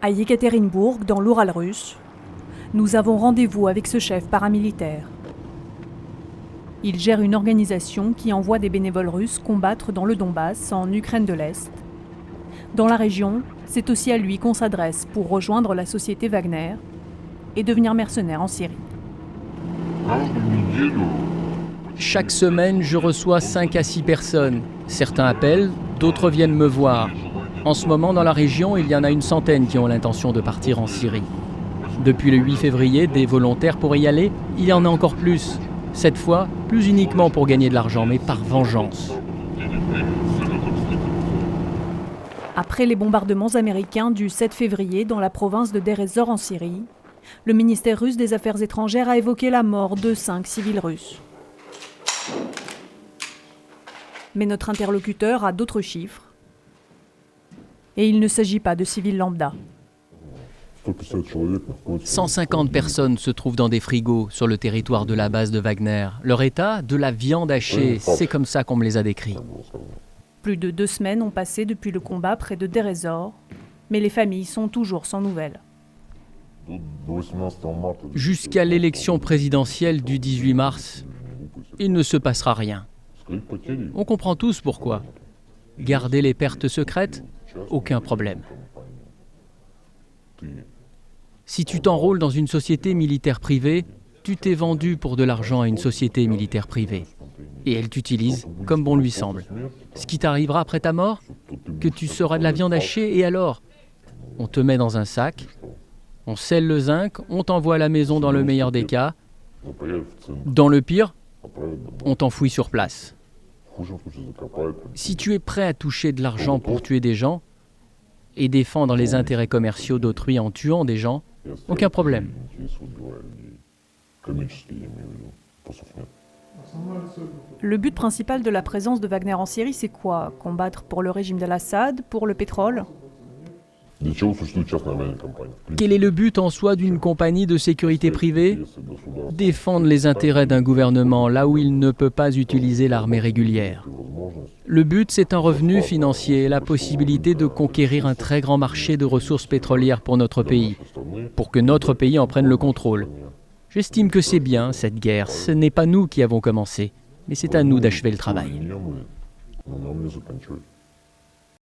À Yekaterinbourg, dans l'Oural russe, nous avons rendez-vous avec ce chef paramilitaire. Il gère une organisation qui envoie des bénévoles russes combattre dans le Donbass, en Ukraine de l'Est. Dans la région, c'est aussi à lui qu'on s'adresse pour rejoindre la société Wagner et devenir mercenaire en Syrie. Chaque semaine, je reçois 5 à 6 personnes. Certains appellent, d'autres viennent me voir. En ce moment, dans la région, il y en a une centaine qui ont l'intention de partir en Syrie. Depuis le 8 février, des volontaires pour y aller, il y en a encore plus. Cette fois, plus uniquement pour gagner de l'argent, mais par vengeance. Après les bombardements américains du 7 février dans la province de Deir ez-Zor en Syrie, le ministère russe des Affaires étrangères a évoqué la mort de 5 civils russes. Mais notre interlocuteur a d'autres chiffres. Et il ne s'agit pas de civils lambda. 150 personnes se trouvent dans des frigos sur le territoire de la base de Wagner. Leur état, de la viande hachée, c'est comme ça qu'on me les a décrits. Plus de 2 semaines ont passé depuis le combat près de Deir ez-Zor, mais les familles sont toujours sans nouvelles. Jusqu'à l'élection présidentielle du 18 mars, il ne se passera rien. On comprend tous pourquoi. Garder les pertes secrètes, aucun problème. Si tu t'enrôles dans une société militaire privée, tu t'es vendu pour de l'argent à une société militaire privée. Et elle t'utilise comme bon lui semble. Ce qui t'arrivera après ta mort, que tu seras de la viande hachée, et alors? On te met dans un sac, on scelle le zinc, on t'envoie à la maison dans le meilleur des cas. Dans le pire, on t'enfouit sur place. Si tu es prêt à toucher de l'argent pour tuer des gens et défendre les intérêts commerciaux d'autrui en tuant des gens, aucun problème. Le but principal de la présence de Wagner en Syrie, c'est quoi? Combattre pour le régime d'Al-Assad, pour le pétrole? Quel est le but en soi d'une compagnie de sécurité privée? Défendre les intérêts d'un gouvernement là où il ne peut pas utiliser l'armée régulière. Le but, c'est un revenu financier, la possibilité de conquérir un très grand marché de ressources pétrolières pour notre pays, pour que notre pays en prenne le contrôle. J'estime que c'est bien, cette guerre. Ce n'est pas nous qui avons commencé, mais c'est à nous d'achever le travail.